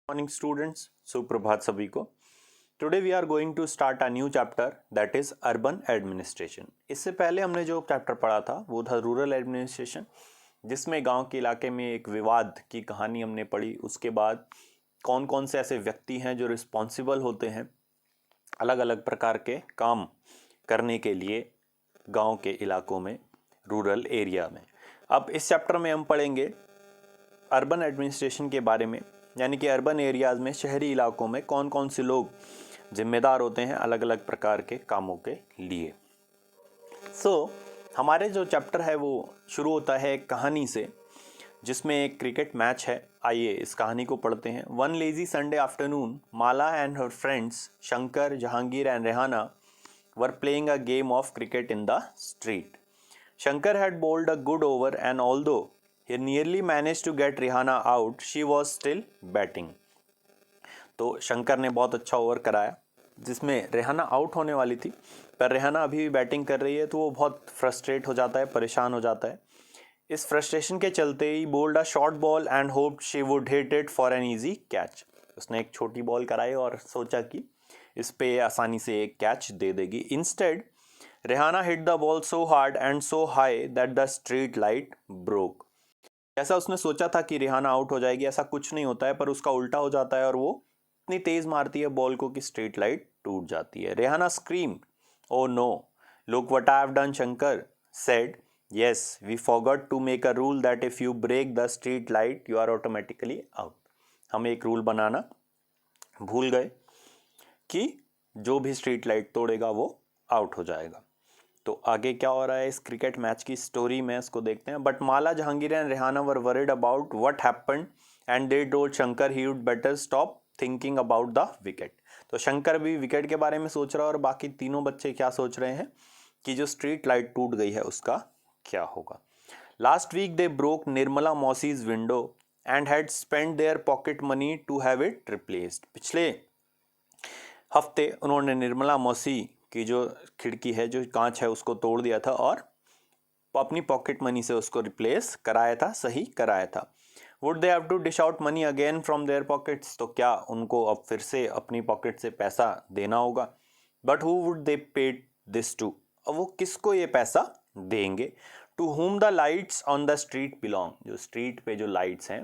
Morning students, सुप्रभात सभी को। Today we are going to start a new chapter that is urban administration. इससे पहले हमने जो चैप्टर पढ़ा था वो था रूरल एडमिनिस्ट्रेशन, जिसमें गांव के इलाके में एक विवाद की कहानी हमने पढ़ी। उसके बाद कौन कौन से ऐसे व्यक्ति हैं जो रिस्पॉन्सिबल होते हैं अलग अलग प्रकार के काम करने के लिए गांव के इलाकों में, रूरल एरिया में। अब इस चैप्टर में हम पढ़ेंगे अर्बन एडमिनिस्ट्रेशन के बारे में, यानी कि अर्बन एरियाज़ में, शहरी इलाकों में कौन कौन से लोग जिम्मेदार होते हैं अलग अलग प्रकार के कामों के लिए। हमारे जो चैप्टर है वो शुरू होता है एक कहानी से, जिसमें एक क्रिकेट मैच है। आइए इस कहानी को पढ़ते हैं। One lazy Sunday afternoon, Mala and her friends Shankar, Jahangir and Rehana were playing a game of cricket in the street. Shankar had bowled a good over, and although he nearly managed to get Rihanna out, she was still batting. तो शंकर ने बहुत अच्छा over कराया जिसमें Rehana out होने वाली थी, पर रेहाना अभी भी बैटिंग कर रही है, तो वो बहुत फ्रस्ट्रेट हो जाता है, परेशान हो जाता है। इस फ्रस्ट्रेशन के चलते ही bowled a short ball and hoped she would hit it for an easy catch. उसने एक छोटी बॉल कराई और सोचा कि इस पे आसानी से एक कैच दे देगी। Instead Rehana hit the ball so hard and so high that the street light broke. ऐसा उसने सोचा था कि रेहाना आउट हो जाएगी, ऐसा कुछ नहीं होता है, पर उसका उल्टा हो जाता है और वो इतनी तेज मारती है बॉल को कि स्ट्रीट लाइट टूट जाती है। Rehana screamed, oh no, look what I have done. Shankar said, yes, we forgot to make a rule that if you break the street light you are automatically out. हम एक रूल बनाना भूल गए कि जो भी स्ट्रीट लाइट तोड़ेगा वो आउट हो जाएगा। तो आगे क्या हो रहा है इस क्रिकेट मैच की स्टोरी में, इसको देखते हैं। But Mala, Jahangir and Rehana were worried about what happened and they told Shankar he would better stop thinking about the wicket. तो शंकर भी विकेट के बारे में सोच रहा है और बाकी तीनों बच्चे क्या सोच रहे हैं कि जो स्ट्रीट लाइट टूट गई है उसका क्या होगा। Last week they broke Nirmala मौसीज window and had spend their pocket money to have it replaced. पिछले हफ्ते उन्होंने निर्मला मौसी की जो खिड़की है, जो कांच है, उसको तोड़ दिया था और अपनी पॉकेट मनी से उसको रिप्लेस कराया था, सही कराया था। Would they have to dish out money again from their pockets. तो क्या उनको अब फिर से अपनी पॉकेट से पैसा देना होगा। बट हु वुड दे पे दिस टू। अब वो किसको ये पैसा देंगे। To whom the lights on the street belong. जो स्ट्रीट पे जो लाइट्स हैं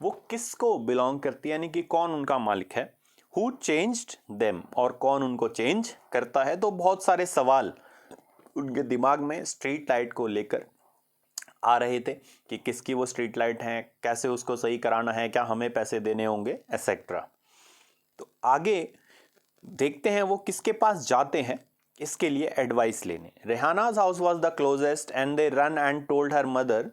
वो किसको बिलोंग करती है, यानी कि कौन उनका मालिक है। Who changed them, और कौन उनको चेंज करता है। तो बहुत सारे सवाल उनके दिमाग में स्ट्रीट लाइट को लेकर आ रहे थे कि किसकी वो स्ट्रीट लाइट है, कैसे उसको सही कराना है, क्या हमें पैसे देने होंगे, एसेट्रा। तो आगे देखते हैं वो किसके पास जाते हैं इसके लिए एडवाइस लेने। रेहाना's house was the closest and they run and told her mother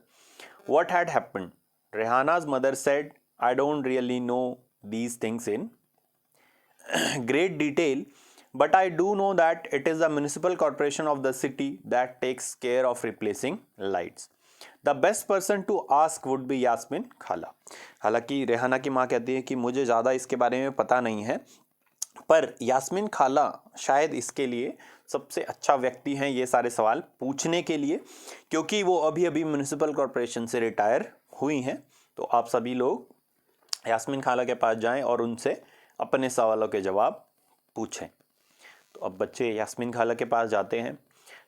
what had happened. Rehana's mother said, I don't really know these things in great detail, but I do know that it is the municipal corporation of the city that takes care of replacing lights. The best person to ask would be Yasmin खाला. हालांकि रेहाना की माँ कहती है कि मुझे ज़्यादा इसके बारे में पता नहीं है, पर यास्मीन खाला शायद इसके लिए सबसे अच्छा व्यक्ति हैं ये सारे सवाल पूछने के लिए, क्योंकि वो अभी अभी म्यूनिसिपल कॉरपोरेशन से रिटायर हुई हैं। तो आप सभी लोग यास्मीन खाला के पास जाएं और उनसे अपने सवालों के जवाब पूछें। तो अब बच्चे यास्मीन खाला के पास जाते हैं।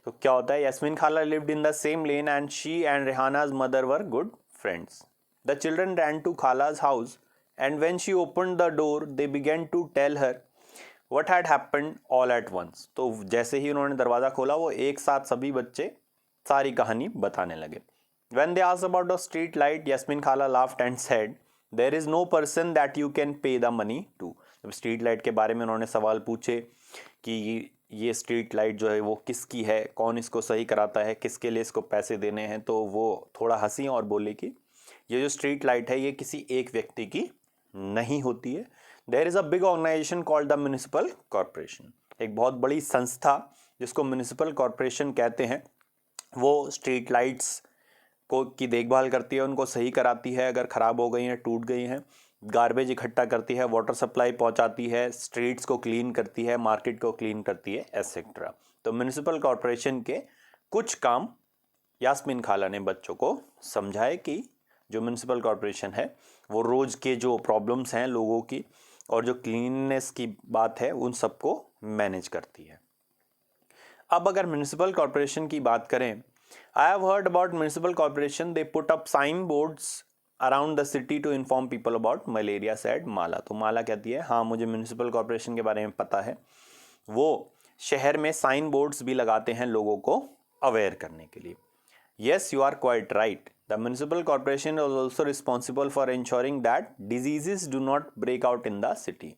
तो क्या होता है, यास्मीन खाला lived in the same lane and she and रेहाना's mother were good friends. The children ran to खाला's house and when she opened the door they began to tell her what had happened all at once. तो जैसे ही उन्होंने दरवाज़ा खोला वो एक साथ सभी बच्चे सारी कहानी बताने लगे। When they asked about the street light, Yasmin Khala laughed and said, there is no person that you can pay the money to. जब स्ट्रीट लाइट के बारे में उन्होंने सवाल पूछे कि ये स्ट्रीट लाइट जो है वो किसकी है, कौन इसको सही कराता है, किसके लिए इसको पैसे देने हैं, तो वो थोड़ा हंसी और बोले कि ये जो स्ट्रीट लाइट है ये किसी एक व्यक्ति की नहीं होती है। There is a big organisation called the municipal corporation. एक बहुत बड़ी संस्था जिसको म्यूनिसिपल कॉरपोरेशन कहते हैं, वो स्ट्रीट लाइट्स को की देखभाल करती है, उनको सही कराती है अगर ख़राब हो गई हैं, टूट गई हैं, गार्बेज इकट्ठा करती है, वाटर सप्लाई पहुंचाती है, स्ट्रीट्स को क्लीन करती है, मार्केट को क्लीन करती है, एसेट्रा। तो म्यूनिसिपल कॉरपोरेशन के कुछ काम यास्मीन खाला ने बच्चों को समझाए कि जो म्यूनिसिपल कॉरपोरेशन है वो रोज़ के जो प्रॉब्लम्स हैं लोगों की और जो क्लीननेस की बात है उन सबको मैनेज करती है। अब अगर म्यूनिसिपल कॉरपोरेशन की बात करें, I have heard about municipal corporation, they put up sign boards around the city to inform people about malaria, said Mala. तो माला कहती है हाँ मुझे म्यूनिसिपल कॉरपोरेशन के बारे में पता है, वो शहर में साइन बोर्ड्स भी लगाते हैं लोगों को अवेयर करने के लिए। Yes you are quite right, the municipal corporation is also responsible for ensuring that diseases do not break out in the city.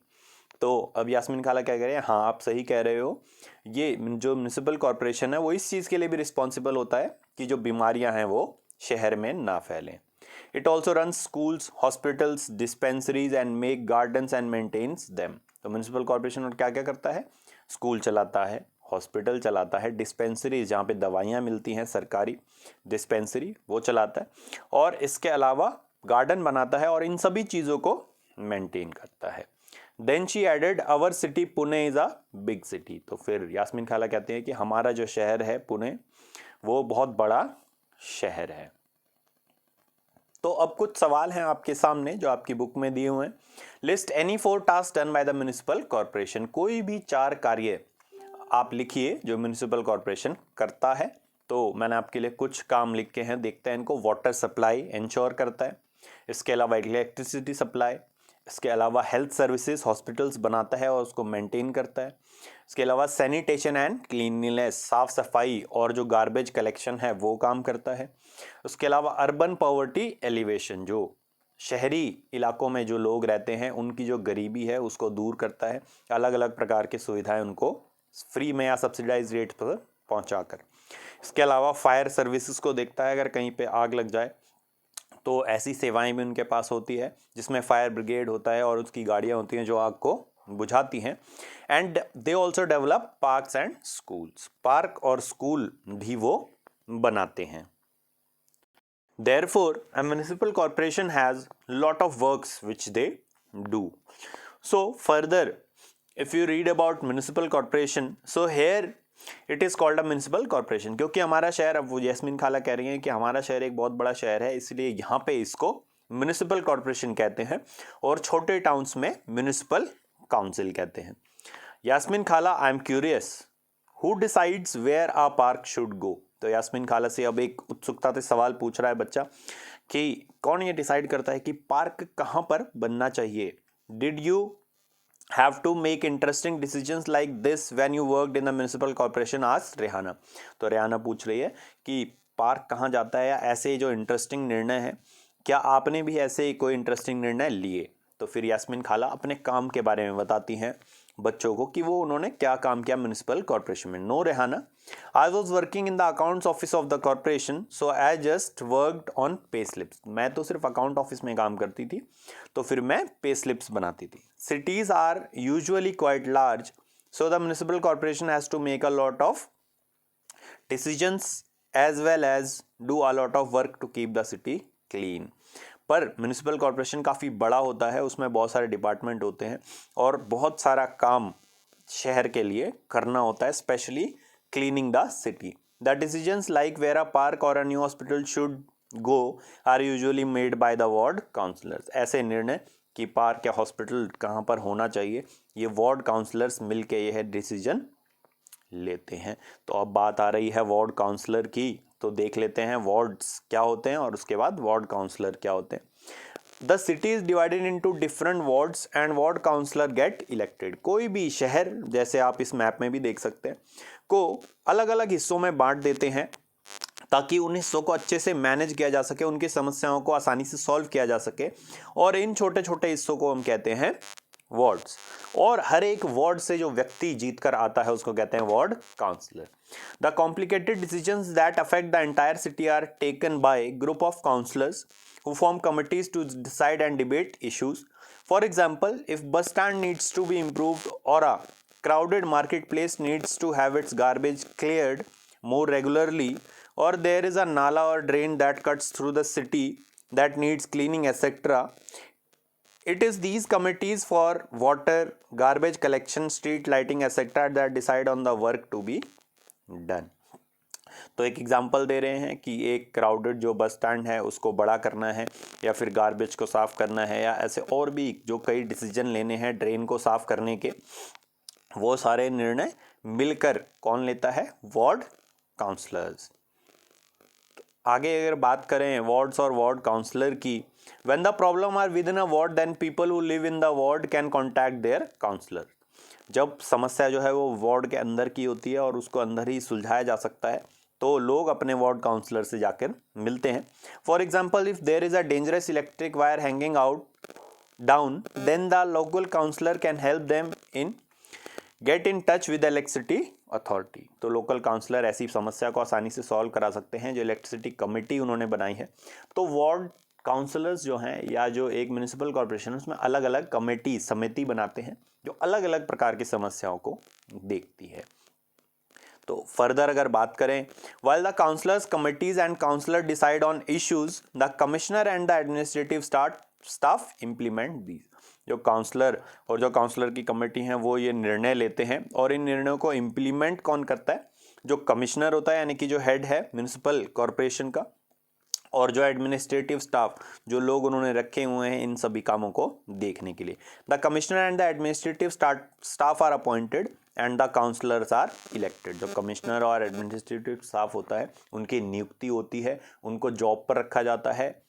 तो अब यास्मीन खाला क्या कह रहे हैं, हाँ आप सही कह रहे हो, ये जो म्यूनिसिपल कॉरपोरेशन है वो इस चीज़ के लिए भी रिस्पॉन्सिबल होता है कि जो बीमारियां हैं वो शहर में ना फैलें। It also run schools, hospitals, dispensaries and make gardens and maintains them. तो म्यूनिसिपल कॉरपोरेशन और क्या क्या करता है, स्कूल चलाता है, हॉस्पिटल चलाता है, डिस्पेंसरी जहाँ पे दवाइयाँ मिलती हैं सरकारी डिस्पेंसरी वो चलाता है, और इसके अलावा गार्डन बनाता है और इन सभी चीज़ों को मेंटेन करता है। Then she added our city Pune is a big city. तो फिर यास्मीन खाला कहते हैं कि हमारा जो शहर है पुणे वो बहुत बड़ा शहर है। तो अब कुछ सवाल हैं आपके सामने जो आपकी बुक में दिए हुए हैं। List any 4 task done by the municipal corporation. कोई भी 4 कार्य आप लिखिए जो म्यूनिसिपल कॉरपोरेशन करता है। तो मैंने आपके लिए कुछ काम लिख के हैं, देखते हैं इनको। वाटर सप्लाई इंश्योर करता है, इसके अलावा इलेक्ट्रिसिटी सप्लाई, इसके अलावा हेल्थ सर्विसेज हॉस्पिटल्स बनाता है और उसको मेंटेन करता है, इसके अलावा सैनिटेशन एंड क्लीनलीनेस साफ सफाई और जो गार्बेज कलेक्शन है वो काम करता है, उसके अलावा अर्बन पॉवर्टी एलिवेशन जो शहरी इलाकों में जो लोग रहते हैं उनकी जो गरीबी है उसको दूर करता है, अलग अलग प्रकार की सुविधाएं उनको फ्री में या सब्सिडाइज रेट पर पहुंचाकर। इसके अलावा फायर सर्विसेज को देखता है, अगर कहीं पे आग लग जाए तो ऐसी सेवाएं भी उनके पास होती है जिसमें फायर ब्रिगेड होता है और उसकी गाड़ियां होती हैं जो आग को बुझाती हैं। And they also develop parks and schools, park और स्कूल भी वो बनाते हैं। Therefore, a municipal corporation has lot of works which they do. So further, if you read about municipal corporation, so here it is called a municipal corporation, क्योंकि हमारा शहर, अब वो जैस्मीन खाला कह रही हैं कि हमारा शहर एक बहुत बड़ा शहर है इसलिए यहाँ पे इसको म्यूनिसिपल कॉरपोरेशन कहते हैं और छोटे टाउन्स में म्यूनिसिपल काउंसिल कहते हैं। यास्मीन खाला, I am curious, who decides where a park should go. तो यास्मीन खाला से अब एक उत्सुकता से सवाल पूछ रहा है बच्चा कि कौन ये डिसाइड करता है कि पार्क कहाँ पर बनना चाहिए। Did you have to make interesting decisions like this when you worked in the municipal corporation, आज रेहाना। तो रेहाना पूछ रही है कि पार्क कहाँ जाता है या ऐसे जो इंटरेस्टिंग निर्णय है, क्या आपने भी ऐसे कोई इंटरेस्टिंग निर्णय लिए। तो फिर यास्मीन खाला अपने काम के बारे में बताती हैं बच्चों को कि वो उन्होंने क्या काम किया म्युनिसिपल कॉर्पोरेशन में। No Rehana, I was working in the accounts office of the corporation, so I just worked on pay slips. मैं तो सिर्फ अकाउंट ऑफिस में काम करती थी तो फिर मैं पे स्लिप्स बनाती थी। Cities are usually quite large, so the municipal corporation has to make a lot of decisions as well as do a lot of work to keep the city clean. पर म्यूनिसिपल कॉर्पोरेशन काफ़ी बड़ा होता है, उसमें बहुत सारे department होते हैं और बहुत सारा काम शहर के लिए करना होता है, specially cleaning the city. The decisions like where a park or a new hospital should go are usually made by the ward councillors. ऐसे निर्णय कि पार्क या हॉस्पिटल कहाँ पर होना चाहिए ये वार्ड काउंसलर्स मिलके यह डिसीजन लेते हैं। तो अब बात आ रही है वार्ड काउंसलर की, तो देख लेते हैं वार्ड्स क्या होते हैं और उसके बाद वार्ड काउंसलर क्या होते हैं। The city is divided into different wards and ward councillor get elected. कोई भी शहर, जैसे आप इस मैप में भी देख सकते हैं, को अलग अलग हिस्सों में बांट देते हैं ताकि उन हिस्सों को अच्छे से मैनेज किया जा सके, उनकी समस्याओं को आसानी से सॉल्व किया जा सके, और इन छोटे छोटे हिस्सों को हम कहते हैं वार्ड्स। और हर एक वार्ड से जो व्यक्ति जीत कर आता है उसको कहते हैं ward councillor. The complicated decisions that affect the entire city are taken by group of councillors who form committees to decide and debate issues. For example, if bus stand needs to be improved or a crowded marketplace needs to have its garbage cleared more regularly, or there is a nala or drain that cuts through the city that needs cleaning, etc., it is these committees for water, garbage collection, street lighting, etc., that decide on the work to be done. तो एक example दे रहे हैं कि एक crowded जो bus stand है उसको बड़ा करना है, या फिर गार्बेज को साफ़ करना है, या ऐसे और भी जो कई डिसीजन लेने हैं ड्रेन को साफ़ करने के, वो सारे निर्णय मिलकर कौन लेता है? Ward councillors. आगे अगर बात करें वार्ड्स और वार्ड काउंसलर की, when the problem are within a ward then people who live in the ward can contact their councillor. जब समस्या जो है वो वार्ड के अंदर की होती है और उसको अंदर ही सुलझाया जा सकता है, तो लोग अपने वार्ड काउंसलर से जाकर मिलते हैं। For example, if there is a dangerous electric wire hanging out down, then the local councillor can help them in get in touch with electricity authority. तो लोकल काउंसलर ऐसी समस्या को आसानी से सॉल्व करा सकते हैं जो इलेक्ट्रिसिटी कमेटी उन्होंने बनाई है। तो वार्ड काउंसलर्स जो हैं या जो एक म्यूनिसिपल कॉर्पोरेशन उसमें अलग अलग कमेटी समिति बनाते हैं जो अलग अलग प्रकार की समस्याओं को देखती है। तो फर्दर अगर बात करें, while the councillors committees and councillor decide on issues, the commissioner and the administrative staff implement these। जो काउंसलर और जो काउंसलर की कमेटी हैं वो ये निर्णय लेते हैं, और इन निर्णयों को इम्प्लीमेंट कौन करता है? जो कमिश्नर होता है, यानी कि जो हेड है म्यूनिसिपल कॉरपोरेशन का, और जो एडमिनिस्ट्रेटिव स्टाफ, जो लोग उन्होंने रखे हुए हैं इन सभी कामों को देखने के लिए। The commissioner and the administrative staff are appointed and the councillors are elected. जो कमिश्नर और एडमिनिस्ट्रेटिव स्टाफ होता है उनकी नियुक्ति होती है, उनको जॉब पर रखा जाता है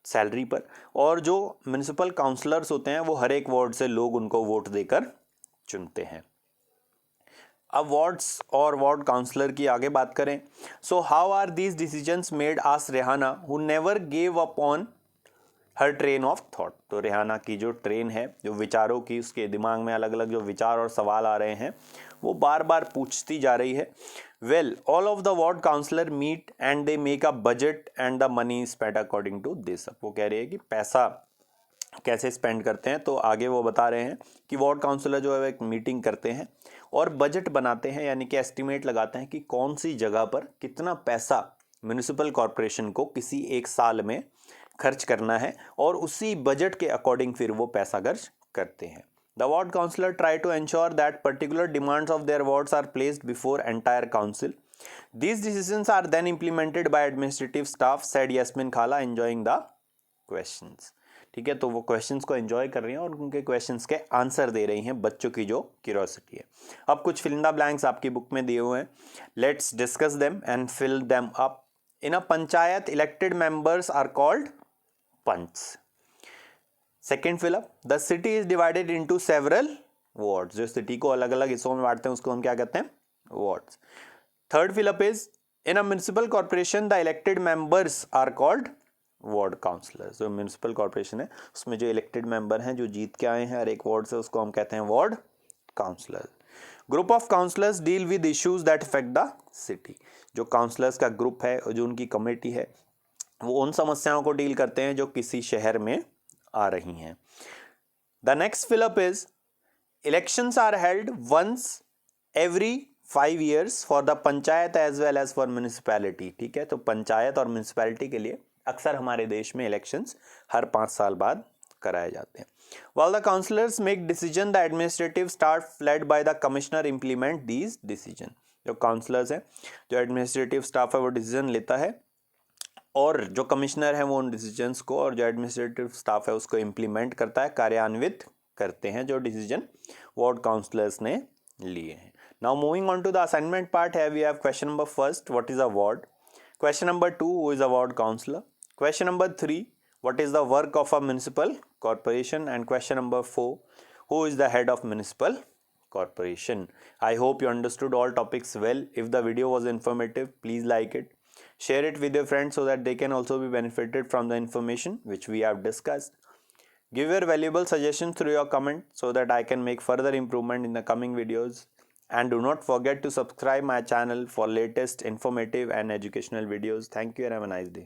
सैलरी पर, और जो म्यूनिसिपल काउंसलर्स होते हैं वो हर एक वार्ड से लोग उनको वोट देकर चुनते हैं। अब वार्ड्स और वार्ड काउंसलर की आगे बात करें, so how are these decisions made? Asked Rehana who never gave up on her train of thought. तो रेहाना की जो ट्रेन है, जो विचारों की, उसके दिमाग में अलग अलग जो विचार और सवाल आ रहे हैं वो बार बार पूछती जा रही है। Well, all of the ward councillor meet and they make a budget and the money spend according to this. वो कह रही है कि पैसा कैसे स्पेंड करते हैं, तो आगे वो बता रहे हैं कि वार्ड काउंसलर जो है एक मीटिंग करते हैं और बजट बनाते हैं, यानी कि एस्टिमेट लगाते हैं कि कौन सी जगह पर कितना पैसा म्यूनिसिपल कॉरपोरेशन को किसी एक साल में खर्च करना है, और उसी बजट के अकॉर्डिंग फिर वो पैसा खर्च करते हैं। The ward councillor try to ensure that particular demands of their wards are placed before entire council. These decisions are then implemented by administrative staff, said Yasmin Khala, enjoying the questions। ठीक है, तो वो questions को enjoy कर रही हैं और उनके क्वेश्चंस के आंसर दे रही हैं बच्चों की जो क्यूरियोसिटी है। अब कुछ फिल इन द ब्लैंक्स आपकी बुक में दिए हुए हैं, let's discuss them and fill them up. In a panchayat elected members are called panch. Second fill up, the city is divided into several wards. जो सिटी को अलग अलग हिस्सों में बांटते हैं उसको हम क्या कहते हैं? Wards. Third fill up is in a municipal corporation the elected members are called ward councillors. जो म्यूनिसिपल कॉर्पोरेशन है उसमें जो इलेक्टेड मेंबर हैं, जो जीत के आए हैं हर एक वार्ड से, उसको हम कहते हैं ward councillor. Group of councillors deal with issues that affect the city. जो काउंसलर्स का ग्रुप है और जो उनकी कमेटी है वो उन समस्याओं को डील करते हैं जो किसी शहर में आ रही हैं। The next fill up is elections are held once every 5 years for the panchayat as well as for municipality. ठीक है, तो पंचायत और म्यूनिसिपैलिटी के लिए अक्सर हमारे देश में इलेक्शंस हर 5 साल बाद कराए जाते हैं। While the councillors make decision, the administrative staff led by the commissioner implement these decision। जो काउंसलर्स हैं, जो एडमिनिस्ट्रेटिव स्टाफ है वो डिसीजन लेता है, और जो कमिश्नर है वो उन डिसीजंस को, और जो एडमिनिस्ट्रेटिव स्टाफ है उसको इम्प्लीमेंट करता है, कार्यान्वित करते हैं जो डिसीजन वार्ड काउंसलर्स ने लिए हैं। Now moving on to the assignment part, here we have question number first, what is a ward? Question number 2, who is a ward councillor? Question number 3, what is the work of a municipal corporation? And question number 4, who is the head of municipal corporation? I hope you understood all topics well. If the video was informative, please like it, share it with your friends so that they can also be benefited from the information which we have discussed. Give your valuable suggestions through your comment so that I can make further improvement in the coming videos. And do not forget to subscribe my channel for latest informative and educational videos. Thank you and have a nice day.